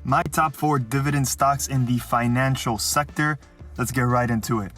My top 4 dividend stocks in the financial sector. Let's get right into it.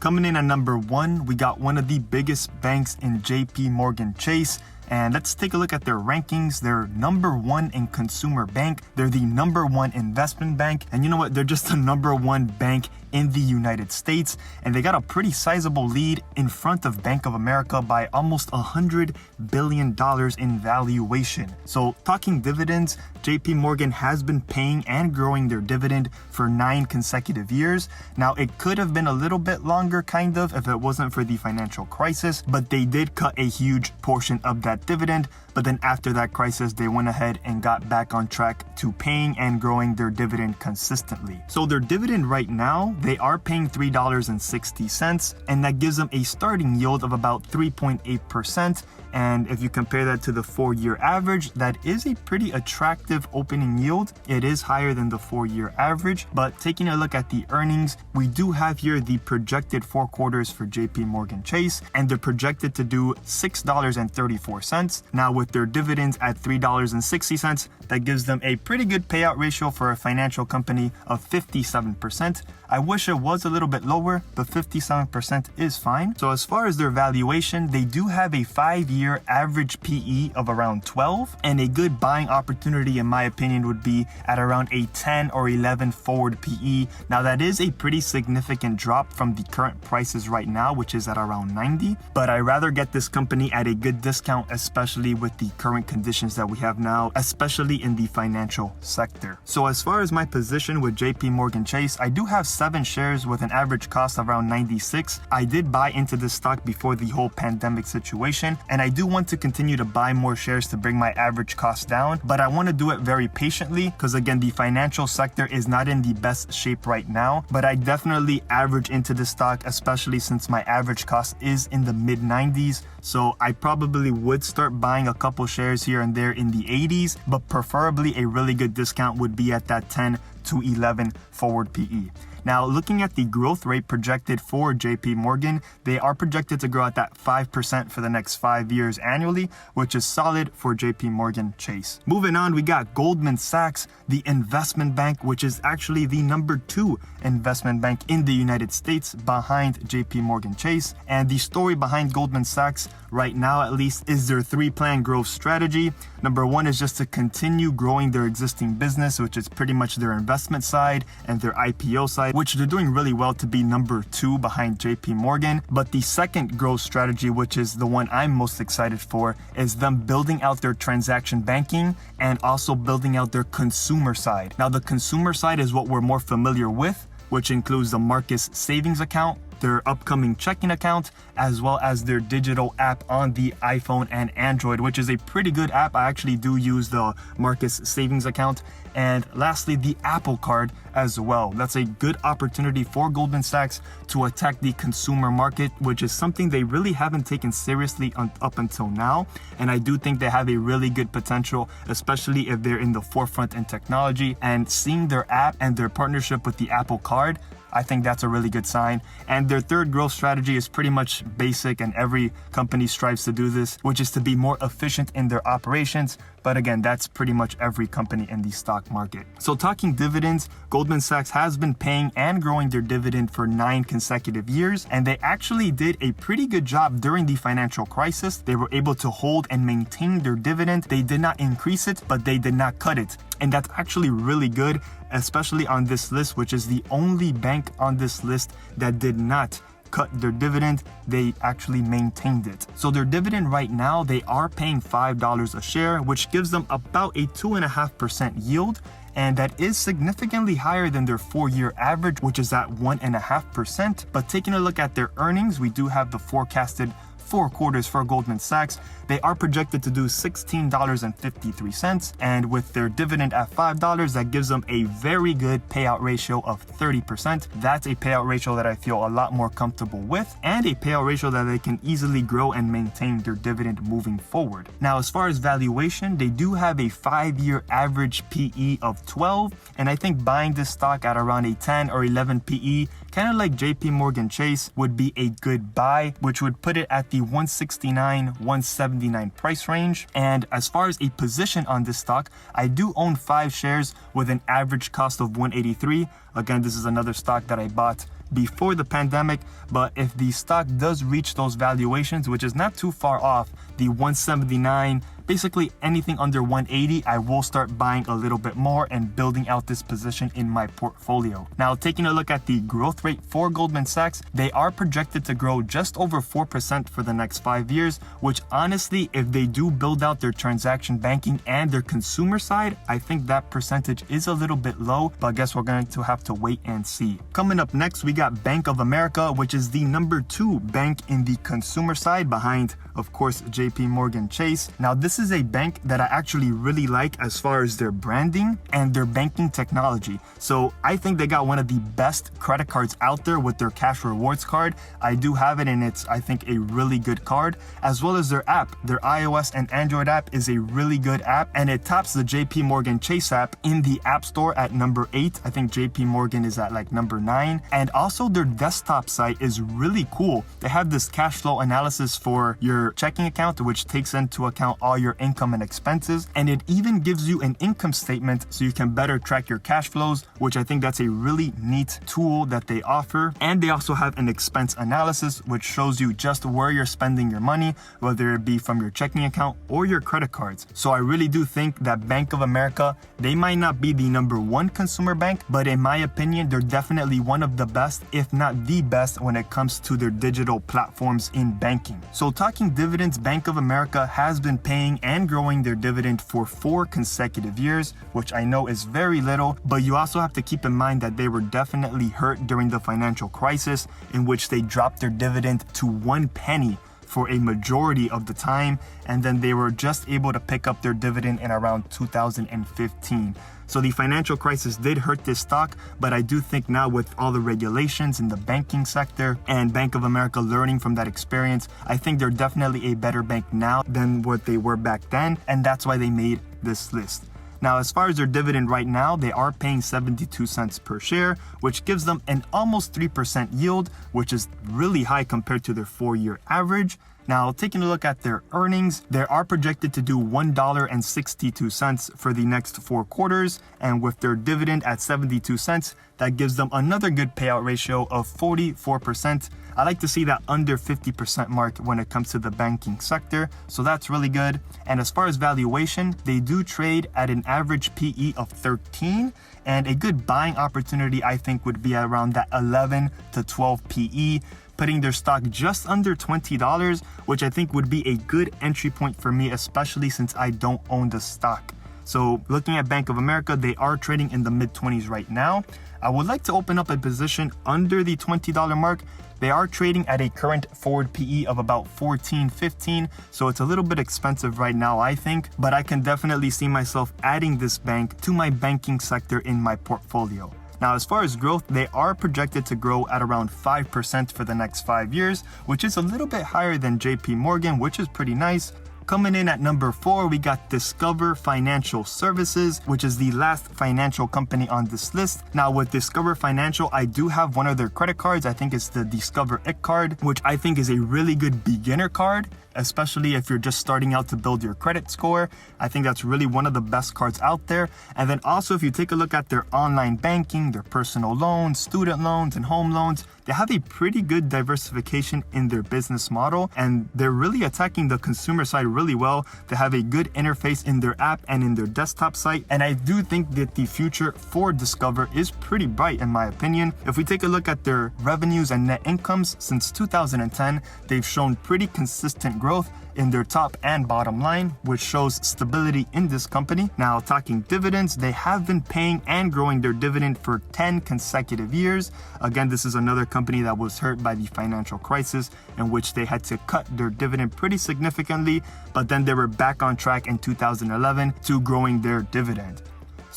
Coming in at number 1, we got one of the biggest banks in JPMorgan Chase. And let's take a look at their rankings. They're number 1 in consumer bank. They're the number 1 investment bank. And you know what? They're just the number 1 bank in the United States. And they got a pretty sizable lead in front of Bank of America by almost $100 billion in valuation. So talking dividends, JP Morgan has been paying and growing their dividend for 9 consecutive years. Now, it could have been a little bit longer, kind of, if it wasn't for the financial crisis, but they did cut a huge portion of that dividend. But then after that crisis, they went ahead and got back on track to paying and growing their dividend consistently. So their dividend right now, they are paying $3.60, and that gives them a starting yield of about 3.8%. And if you compare that to the 4-year average, that is a pretty attractive opening yield. It is higher than the 4-year average, but taking a look at the earnings, we do have here the projected 4 quarters for JP Morgan Chase, and they're projected to do $6.34. Now with their dividends at $3.60, that gives them a pretty good payout ratio for a financial company of 57%. I wish it was a little bit lower, but 57% is fine. So as far as their valuation, they do have a 5-year average PE of around 12, and a good buying opportunity in my opinion would be at around a 10 or 11 forward PE. Now that is a pretty significant drop from the current prices right now, which is at around 90, but I rather get this company at a good discount, especially with the current conditions that we have now, especially in the financial sector. So as far as my position with JP Morgan Chase, I do have 7 shares with an average cost of around 96. I did buy into this stock before the whole pandemic situation, and I do want to continue to buy more shares to bring my average cost down, but I want to do it very patiently because again, the financial sector is not in the best shape right now, but I definitely average into this stock, especially since my average cost is in the mid 90s. So I probably would start buying a couple shares here and there in the 80s, but preferably a really good discount would be at that 10 to 11 forward PE. Now, looking at the growth rate projected for JP Morgan, they are projected to grow at that 5% for the next 5 years annually, which is solid for JP Morgan Chase. Moving on, we got Goldman Sachs, the investment bank, which is actually the number 2 investment bank in the United States behind JP Morgan Chase. And the story behind Goldman Sachs right now, at least, is their 3-plan growth strategy. Number 1 is just to continue growing their existing business, which is pretty much their investment side and their IPO side, which they're doing really well to be number 2 behind JP Morgan. But the second growth strategy, which is the one I'm most excited for, is them building out their transaction banking and also building out their consumer side. Now, the consumer side is what we're more familiar with, which includes the Marcus savings account, their upcoming checking account, as well as their digital app on the iPhone and Android, which is a pretty good app. I actually do use the Marcus savings account. And lastly, the Apple Card as well. That's a good opportunity for Goldman Sachs to attack the consumer market, which is something they really haven't taken seriously up until now. And I do think they have a really good potential, especially if they're in the forefront in technology. And seeing their app and their partnership with the Apple Card, I think that's a really good sign. And their third growth strategy is pretty much basic, and every company strives to do this, which is to be more efficient in their operations. But again, that's pretty much every company in the stock market. So talking dividends, Goldman Sachs has been paying and growing their dividend for 9 consecutive years, and they actually did a pretty good job during the financial crisis. They were able to hold and maintain their dividend. They did not increase it, but they did not cut it. And that's actually really good, especially on this list, which is the only bank on this list that did not cut their dividend. They actually maintained it. So their dividend right now, they are paying $5 a share, which gives them about a 2.5% yield. And that is significantly higher than their 4-year average, which is at 1.5%. But taking a look at their earnings, we do have the forecasted 4 quarters for Goldman Sachs. They are projected to do $16.53, and with their dividend at $5, that gives them a very good payout ratio of 30%. That's a payout ratio that I feel a lot more comfortable with, and a payout ratio that they can easily grow and maintain their dividend moving forward. Now, as far as valuation, they do have a 5-year average PE of 12, and I think buying this stock at around a 10 or 11 PE kind of like JPMorgan Chase would be a good buy, which would put it at the 169, 179 price range. And as far as a position on this stock, I do own 5 shares with an average cost of 183. Again, this is another stock that I bought before the pandemic, but if the stock does reach those valuations, which is not too far off, the 179, basically anything under 180, I will start buying a little bit more and building out this position in my portfolio. Now, taking a look at the growth rate for Goldman Sachs, they are projected to grow just over 4% for the next 5 years, which honestly, if they do build out their transaction banking and their consumer side, I think that percentage is a little bit low, but I guess we're going to have to wait and see. Coming up next, we got Bank of America, which is the number 2 bank in the consumer side behind, of course, JPMorgan Chase. Now, this is a bank that I actually really like as far as their branding and their banking technology. So I think they got one of the best credit cards out there with their cash rewards card. I do have it, and it's, I think, a really good card, as well as their app. Their iOS and Android app is a really good app, and it tops the JPMorgan Chase app in the App Store at number 8. I think JPMorgan is at like number 9. And also their desktop site is really cool. They have this cash flow analysis for your checking account, which takes into account all your income and expenses, and it even gives you an income statement so you can better track your cash flows, which I think that's a really neat tool that they offer. And they also have an expense analysis, which shows you just where you're spending your money, whether it be from your checking account or your credit cards. So I really do think that Bank of America, they might not be the number 1 consumer bank, but in my opinion, they're definitely one of the best, if not the best, when it comes to their digital platforms in banking. So talking dividends, Bank of America has been paying and growing their dividend for 4 consecutive years, which I know is very little, but you also have to keep in mind that they were definitely hurt during the financial crisis, in which they dropped their dividend to 1 penny for a majority of the time, and then they were just able to pick up their dividend in around 2015. So the financial crisis did hurt this stock, but I do think now with all the regulations in the banking sector and Bank of America learning from that experience, I think they're definitely a better bank now than what they were back then, and that's why they made this list. Now, as far as their dividend right now, they are paying 72 cents per share, which gives them an almost 3% yield, which is really high compared to their 4-year average. Now, taking a look at their earnings, they are projected to do $1.62 for the next 4 quarters, and with their dividend at 72 cents, that gives them another good payout ratio of 44%. I like to see that under 50% mark when it comes to the banking sector, so that's really good. And as far as valuation, they do trade at an average PE of 13, and a good buying opportunity I think would be around that 11 to 12 PE, putting their stock just under $20, which I think would be a good entry point for me, especially since I don't own the stock. So looking at Bank of America, they are trading in the mid-20s right now. I would like to open up a position under the $20 mark. They are trading at a current forward PE of about 14, 15, so it's a little bit expensive right now, I think, but I can definitely see myself adding this bank to my banking sector in my portfolio. Now, as far as growth, they are projected to grow at around 5% for the next 5 years, which is a little bit higher than JPMorgan, which is pretty nice. Coming in at number 4, we got Discover Financial Services, which is the last financial company on this list. Now, with Discover Financial, I do have one of their credit cards. I think it's the Discover It card, which I think is a really good beginner card, especially if you're just starting out to build your credit score. I think that's really one of the best cards out there. And then also, if you take a look at their online banking, their personal loans, student loans, and home loans, they have a pretty good diversification in their business model, and they're really attacking the consumer side really well. They have a good interface in their app and in their desktop site, and I do think that the future for Discover is pretty bright in my opinion. If we take a look at their revenues and net incomes since 2010, they've shown pretty consistent growth in their top and bottom line, which shows stability in this company. Now, talking dividends, they have been paying and growing their dividend for 10 consecutive years. Again, this is another company that was hurt by the financial crisis, in which they had to cut their dividend pretty significantly, but then they were back on track in 2011 to growing their dividend.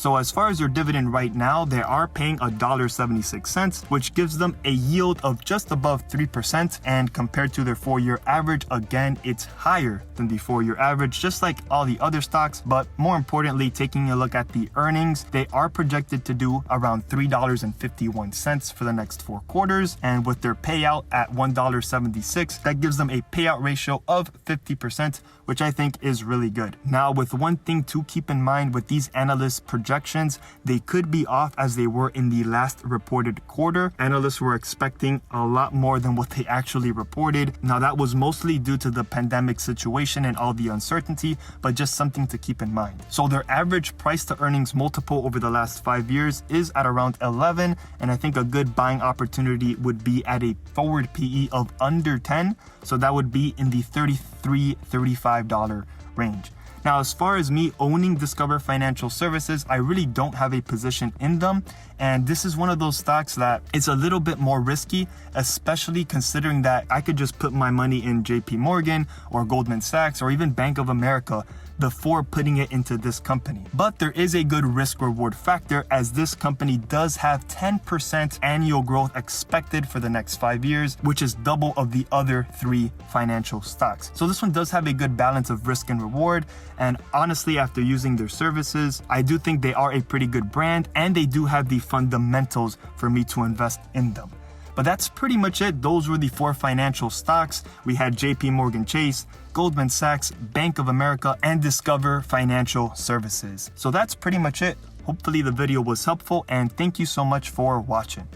So as far as their dividend right now, they are paying $1.76, which gives them a yield of just above 3%. And compared to their 4-year average, again, it's higher than the 4-year average, just like all the other stocks. But more importantly, taking a look at the earnings, they are projected to do around $3.51 for the next 4 quarters. And with their payout at $1.76, that gives them a payout ratio of 50%, which I think is really good. Now, with one thing to keep in mind with these analysts' projections, they could be off as they were in the last reported quarter. Analysts were expecting a lot more than what they actually reported. Now, that was mostly due to the pandemic situation and all the uncertainty, but just something to keep in mind. So their average price to earnings multiple over the last 5 years is at around 11, and I think a good buying opportunity would be at a forward PE of under 10. So that would be in the $33-$35 range. Now, as far as me owning Discover Financial Services, I really don't have a position in them. And this is one of those stocks that it's a little bit more risky, especially considering that I could just put my money in JPMorgan or Goldman Sachs or even Bank of America before putting it into this company. But there is a good risk reward factor, as this company does have 10% annual growth expected for the next 5 years, which is double of the other 3 financial stocks. So this one does have a good balance of risk and reward. And honestly, after using their services, I do think they are a pretty good brand, and they do have the fundamentals for me to invest in them. But that's pretty much it. Those were the 4 financial stocks. We had JPMorgan Chase, Goldman Sachs, Bank of America, and Discover Financial Services. So that's pretty much it. Hopefully the video was helpful, and thank you so much for watching.